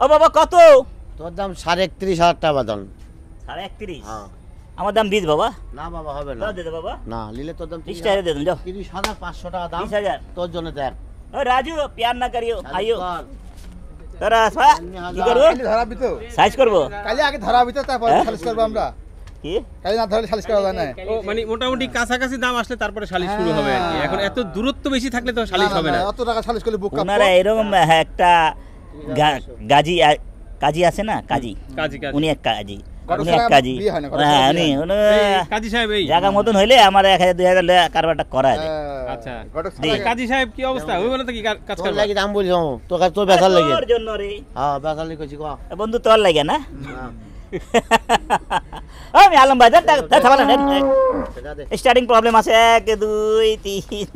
ও বাবা কত? তোর দাম 31,500 টাকা বাদন। 31.5? হ্যাঁ। আমার দাম 20 বাবা। না বাবা হবে না। দাও দে বাবা। না নিলে তোর দাম 20 টাকা দে দাও। 30,500 টাকা দাম। 20,000 তোর জন্য দেখ। ও রাজু প্যার না করিও আইও। তোরা কি করব? ধরাবি তো সাইজ করব। কালি আগে ধরাবি তো তারপর সালিশ করব আমরা। কি? কালি না ধরলে সালিশ করা যায় না। ও মানে মোটামুটি কাছাকাছি দাম আসলে তারপরে সালিশ শুরু হবে আর কি। এখন এত দূরত্ব বেশি থাকলে তো সালিশ হবে না। অত টাকা সালিশ করলে বুক কাপ। ওনারা এরকম একটা কাজী আছে না, কাজী উনি এক কাজী, উনি এক কাজী। হ্যাঁ উনি কাজী সাহেব এই জায়গা মতন হইলে আমার 1,000-2,000 কারবারটা করা যায়। আচ্ছা কাজী সাহেব কি অবস্থা হইব না তো কি কাজ তোর করব? লাগি দাম বলছো তোর কাছে তোর বেচার লাগে। তোর জন্য রে। হ্যাঁ বেচার লাগি কইছি কো। বন্ধু তোর লাগে না? আমি আলম বাজার স্টার্টিং প্রবলেম আছে 1 2 3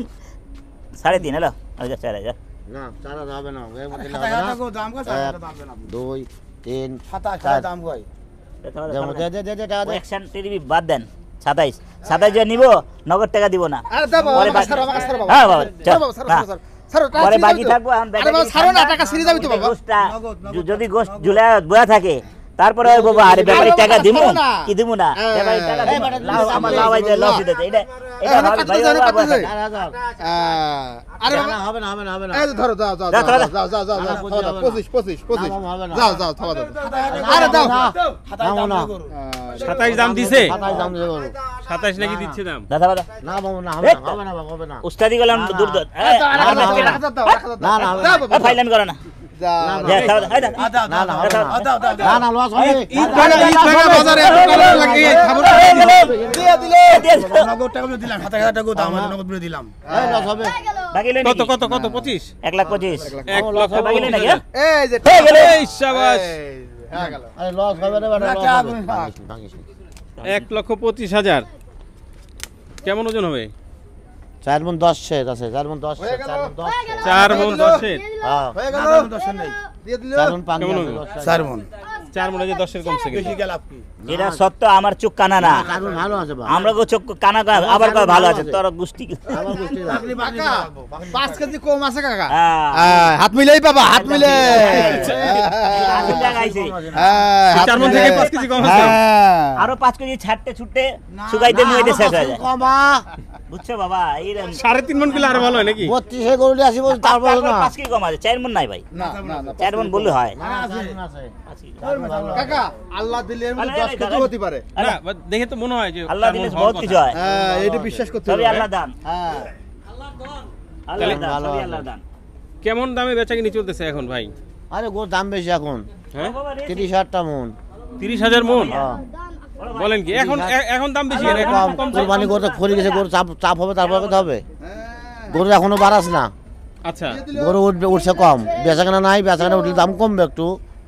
3.5 হলো। আচ্ছা 4,000 না 4,000 হবে না। এর মধ্যে টাকা দাম কো 4,000 দাম না। 2 3 টাকা দাম কই। দে টাকা দে। অ্যাকশন টিভি বাদ দেন। 27 যে নিব নগদ টাকা দিব না। আরে দাও বাবা সারো বাবা। হ্যাঁ বাবা চল সারো পরে বাকি থাকবো। আরে বাবা সারো না টাকা সিরি যাবি তো বাবা। যদি গোশ ঝুলা বয়া থাকে তারপরে ওই বাবা আরে ব্যাপারে টাকা দিমু কি দিমু না ব্যাপারে টাকা দিমু লাও আমার লাও আই যে লস দিতে এটা ভাই আরে না হবে না হবে না হবে না। এই ধরো যাও 25 যাও থাবা দাও। আরে দাও না 27 দাম দিছে। 27 দাম দিছে। 27 নাকি দিচ্ছে দাম? দাদা দাদা না বাবু না হবে না হবে না। উস্তাদি গেলাম দূর দূর না ফাইলাম করো না না লস হবে। ঈদ ভাঙা বাজারে এত কালার লাগে খবর দিয়ে দিলে নগদ টাকা দিলাম 7,000 টাকা দাম নগদ বলে দিলাম। এই লস হবে। বাকি লই কত 25 1,25,000 1 লক্ষ বাকি লই নাকি এই যে এই শাবাশ হ্যাঁ গেল। আরে লস হবে রে বেটা। 1,25,000 কেমন ওজন হবে? 4 মণ 10 সের আছে। 4 মণ 10 সের। 4 মণ 10 এর। হ্যাঁ হয়ে গেল 10 নেই দিয়ে দিলে 4 মণ 5 কেমন আছে। হবে? 4 মণ 4 মণ যে 10 এর কমছে কি? বেশি গেল আপনি। এটা সত্য আমার চোখ কানা না কারণ ভালো আছে বা। আমরা চোখ কানা আবার ভালো আছে তোর গোষ্ঠী আমার গোষ্ঠী কাকা 5 কেজি কম আছে কাকা। হ্যাঁ হাত মিলাই বাবা হাত মিলে। আসল জায়গা আইছে 4 মণ থেকে 5 কেজি কম আছে। আরো 5 কেজি ছাড়তে ছুটতে শুকাইতে মুইতে শেষ হয়ে যায়। কমা বুঝছো বাবা এই 3.5 মণ কিলো আর ভালো হয় নাকি? 32 এ গরুলি আসি বল তারপর না 5 কেজি কম আছে 4 মণ নাই ভাই না 4 মণ বললে হয় কাকা আল্লাহ দিলে এর মধ্যে 10 কেজি হতে পারে। না দেখে তো মনে হয় যে আল্লাহ দিলে বহুত কিছু হয় হ্যাঁ এটা বিশ্বাস করতে সবই হবে। আল্লাহ দান হ্যাঁ আল্লাহ দান সবই আল্লাহ দান কেমন দামে বেচাকিনি চলতেছে এখন ভাই? আরে গোর দাম বেশি এখন। হ্যাঁ 30,000 টাকা মণ। 30,000 মণ হ্যাঁ বলেন কি? এখন দাম বেশি কেন? এখন কম কুরবানি করতে খড়ি গেছে গরু চাপ হবে তারপর কথা হবে। গরু এখনো বাড়াস না। আচ্ছা গরু উঠছে কম। বেচাকেনা নাই বেচাকেনা উঠলে দাম কমবে একটু।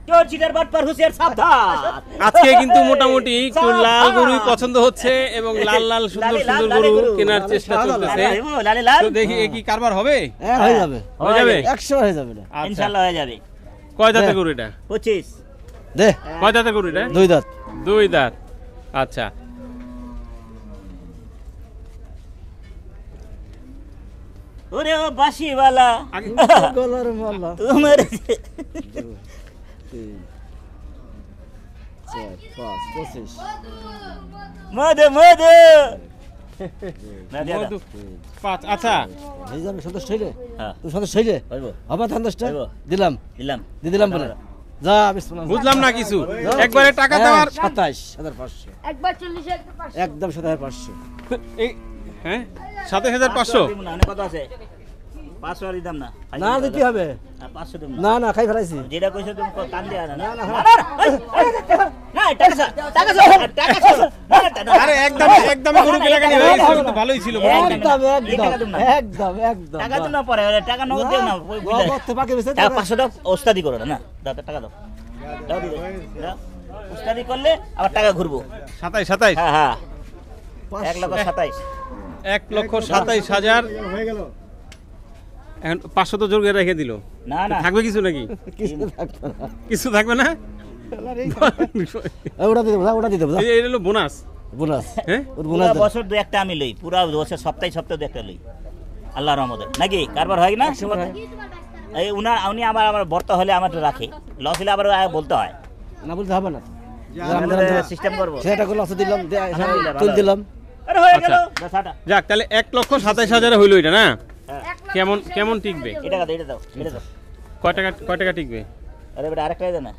চোর চিটার বাটপার হুঁশিয়ার সাবধান আজকে কিন্তু মোটামুটি একটু লাল গরুই পছন্দ হচ্ছে এবং লাল লাল সুন্দর সুন্দর গরু কেনার চেষ্টা চলতেছে। লালে লাল তো দেখি এ কি কারবার হবে? হ্যাঁ হয়ে যাবে। হয়ে যাবে 100 হয়ে যাবে। আচ্ছা। ইনশাআল্লাহ হয়ে যাবে কয় দাঁতের গরু এটা? 25 দে কয় দাঁতের গরু এটা? 2 দাঁত। 2 দাঁত। আচ্ছা ওরে ও বাঁশিওয়ালা গলার মালা তোমার 3 4 5 25 মধু মধু না দিয়া মধু 5 আচ্ছা এই যাবে সন্তুষ্ট হইলে হ্যাঁ তুই সন্তুষ্ট হইলে হইব হবে সন্তুষ্ট হইব দিলাম দিলাম দিলাম বলে যা বিসমিল্লাহ বুঝলাম না কিছু একবারে টাকা দেওয়ার 27500 একবার 40 একদম 7500 এই হ্যাঁ 27500 দিব না কত আছে 500 আর দিতাম না না দিতে হবে 500 দিব না না খাই ফেলাইছি যেটা কইছো তুমি কান দিয়া না না না টাকা আরে একদম গরু কেলা কেন ভাই তো ভালোই ছিল একদম একদম টাকা তো না পরে টাকা নগদ দিও না নগদ বাকি বেশি টাকা 500 টাকা ওস্তাদি করো না দাও টাকা দাও দাও দিও ওস্তাদি করলে আবার টাকা ঘুরবো 27 হ্যাঁ হ্যাঁ 1,27,000 1,27,000 হয়ে গেল এখন 500 তো জোর করে রেখে দিল না না থাকবে কিছু নাকি? কিছু থাকবে না? ওটা দিতে এই হলো বোনাস বোনাস হ্যাঁ ওর পুরা বোনাস বছর দুই একটা আমি লই পুরা বছর সপ্তাহে দু একটা লই আল্লাহর রহমতে নাকি কারবার হয় না এই উনি আমার বর্তা হলে আমার একটু রাখে, লস হলে আবার বলতে হয় না বলতে হবে না সিস্টেম করবো। সেটা করলে অত দিলাম আলহামদুলিল্লাহ, তুল ভালো। দিলাম আরে হয়ে গেল আচ্ছা। ব্যাস, হাঁটা। যাক, তাহলে 1,27,000 হইলো এটা না? কেমন কেমন টিকবে? এটা দাও, এটা দাও, এটা দাও। কয় টাকা টিকবে? আরে বেটা আরেকটা দে না।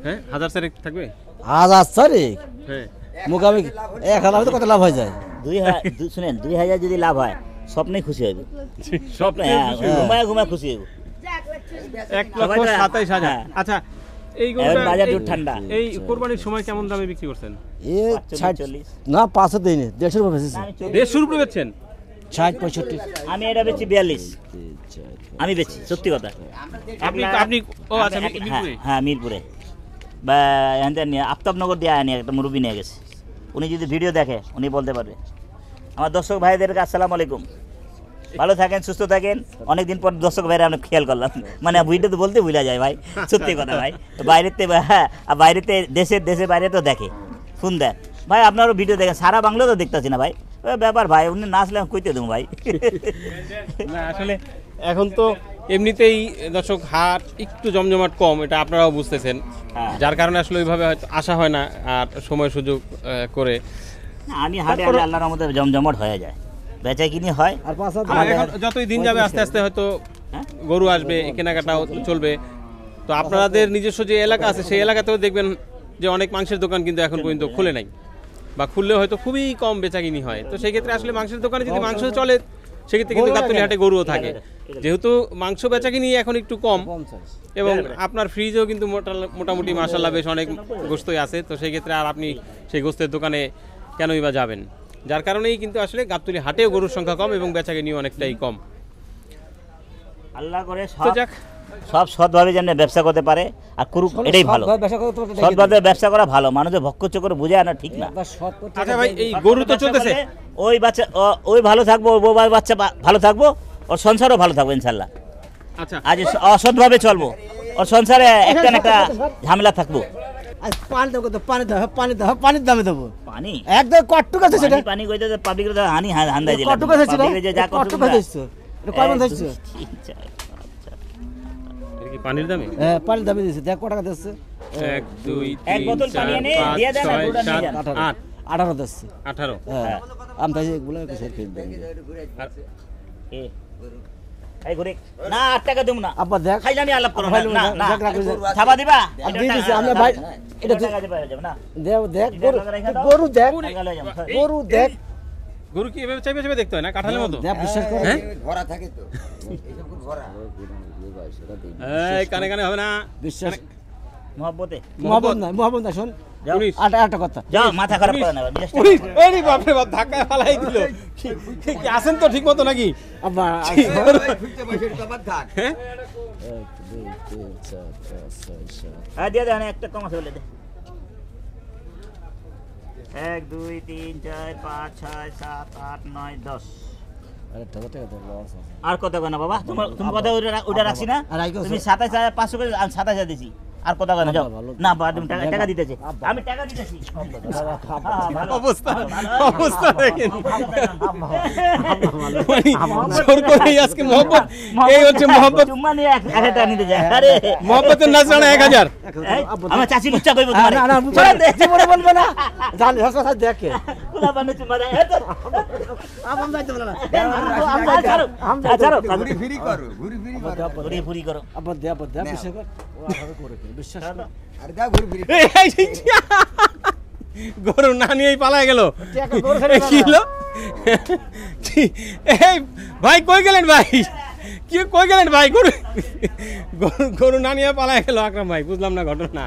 হ্যাঁ, 1000 চারেক থাকবে? হাজার সরি হ্যাঁ, মোকামি 1,000 কত লাভ হয়ে যায়। শুনেন 2000 যদি লাভ হয় স্বপ্নে খুশি হইব, স্বপ্নে খুশি হইব। ঘুমায় ঘুমায় খুশি হইব। 1,27,000। হ্যাঁ। আচ্ছা, এই এখন গরুটা বাজার একটু ঠান্ডা। এই কোরবানির সময় কেমন দামে বিক্রি করছেন? এ 40 না 500 দেয়নি 150 রুপয়ে বেচেছি। 150 রুপয়ে বেচছেন? 60 65 আমি এটা বেচি 42, আমি বেচি সত্যি কথা। আপনি ও আচ্ছা, মিরপুরে? হ্যাঁ মিরপুরে বা এখান নিয়ে আফতাবনগর দিয়ে আনি একটা মুরব্বী নিয়ে গেছে, উনি যদি ভিডিও দেখে উনি বলতে পারবে। আমার দর্শক ভাইদেরকে আসসালামু আলাইকুম, ভালো থাকেন সুস্থ থাকেন। অনেকদিন পর দর্শক ভাইরা আমরা খেয়াল করলাম, মানে ভিডিও তো বলতে ভুলে যায় ভাই, সত্যি কথা ভাই। বাইরেতে দেশের বাইরে তো দেখে ফোন দেয়, ভাই আপনারও ভিডিও দেখেন, সারা বাংলা তো দেখতেছি না ভাই, ব্যাপার ভাই উনি নাচলে আমি কইতে দেবো ভাই। না আসলে এখন তো এমনিতেই দর্শক হাট একটু জমজমাট কম, এটা আপনারাও বুঝতেছেন, হ্যাঁ। যার কারণে আসলে ওইভাবে হয়তো আসা হয় না আর সময় সুযোগ করে। আমি হাটে আলে আল্লাহর রহমতে জমজমাট হয়ে যায়, বেচা কিনি হয়। আর 500 আর এখন যতই দিন যাবে আস্তে আস্তে হয়তো হ্যাঁ? গরু আসবে, কেনাকাটাও চলবে। তো আপনাদের নিজস্ব যে এলাকা আছে সেই এলাকাতেও দেখবেন যে অনেক মাংসের দোকান কিন্তু এখন পর্যন্ত খুলে নাই, বা খুললেও হয়তো খুবই কম বেচাকিনি হয়। তো সেই ক্ষেত্রে আসলে মাংসের দোকানে যদি মাংস চলে সেক্ষেত্রে কিন্তু গাবতলী হাটে গরুও থাকে, যেহেতু মাংস বেচাকিনি এখন একটু কম এবং আপনার ফ্রিজেও কিন্তু মোটামুটি মাশাআল্লাহ বেশ অনেক গোস্তই আছে। তো সেই ক্ষেত্রে আর আপনি সেই গোস্তের দোকানে কেনই বা যাবেন, যার কারণেই কিন্তু আসলে গাবতলী হাটেও গরুর সংখ্যা কম এবং বেচাকিনিও অনেকটাই কম। আল্লাহ করে তো যাক, সব সৎভাবে যেন ব্যবসা করতে পারে আর করুক, এটাই ভালো। সৎভাবে ব্যবসা করা ভালো, মানুষের ভক্ষ চক্র বুঝে আনা ঠিক না। আচ্ছা ভাই, এই গরু তো চলতেছে, ওই বাচ্চা ওই ভালো থাকবো, ওই বউ বাচ্চা ভালো থাকবো, ওর সংসারও ভালো থাকবো ইনশাল্লাহ। আচ্ছা আজ অসৎভাবে চলবো, ওর সংসারে একটা না একটা ঝামেলা থাকবো। পানি দেবো তো পানির দামে দেবো পানি একদম কট্টু কাছে সেটা পানি কইতে পাবলিক হানি হান্দাই দিলাম, কট্টু কাছে সেটা public রে যা কট্টু কাছে দিচ্ছ এটা কয় মান দিচ্ছ? এটা কি পানির দামে? হ্যাঁ পানির দামে দিচ্ছে দেখ কত টাকা দিচ্ছে 1 2 এক 3 বোতল পানি 4 এনে 5 দিয়ে দেন, 6 পুরোটা নিয়ে 7 যান। 8 18 দিচ্ছে 18। হ্যাঁ আমি তাই এগুলো কিছু কিনতে আর এ, এই ঘুরে না 8 টাকা দেব না, আব্বা দেখ খাইলানি আলাপ করো না, খাইলাম না না, না দেখ রাখ দিছে। থাবা দিবা আমি দিয়ে দিছি, আমি ভাই এটা এটা টাকা দিবা যাবে না, দেখ দেখ গরু দেখ টাকা লয়ে যাবো। গরু দেখ গরু কি এভাবে চাইবে চাইবে দেখতে হয় না, কাঁঠালের মতো? দেখ বিশ্বাস কর হ্যাঁ, ভরা থাকে তো এইসব ভরা এই কানে কানে হবে না, বিশ্বাস মহব্বতে মোহাম্মদ না শোন যাও, পুলিশ। আটা কথা যাও মাথা খারাপ করে না বিদেশ থেকে। পুলিশ, এই বাপ রে বাপ, ধাক্কায় ফালাই দিল। কি আছেন তো ঠিক মতো নাকি? আব্বা ফিরতে বসে তো বাদ থাক হ্যাঁ, 1 2 3 4 5 6 7 হ্যাঁ দিয়ে দেন একটা কম আছে বলে দে। 1 2 3 4 5 6 7 8 9 10। আরে টাকা তো লস আছে আর কত কেন বাবা, তুমি কথা ওটা রাখছি না, আর আইগো তুমি 27500 করে, আমি 27000 দিছি, আর কত কেন যাও ভালো। না বা তুমি টাকা দিতেছে, আমি টাকা দিতেছি। অবস্থা অবস্থা দেখেন, মানে জোর করেই আজকে মোহাম্মদ, এই হচ্ছে মোহাম্মদ, চুম্মা নিয়ে এক টাকা নিতে যায়। আরে মোহাম্মদের নাচরানা 1000। এই, আমার চাচি লুচ্চা কইবো তোমারে, না না ছেড়ে দে। জীবনে বলবে না জানি হাসপাতাল দেখে কুলা বানে চুম্মা দেয়, এই তো। আপন যাইতে বলে না ছাড়ো, ঘুরি ফিরি করো ঘুরি ফিরি করো ঘুরি ফুরি করো। আব্বা দে বিশ্বাস কর ও ভাবে করে বিশ্বাস কর আর দাও ঘুরি ফিরি গরু না নিয়েই পালায় গেল, টাকা গরু ছেড়ে কি হলো? এই ভাই কই গেলেন ভাই, কি কই গেলেন ভাই, গরু গরু না নিয়ে পালায় গেল আকরাম ভাই, বুঝলাম না ঘটনা।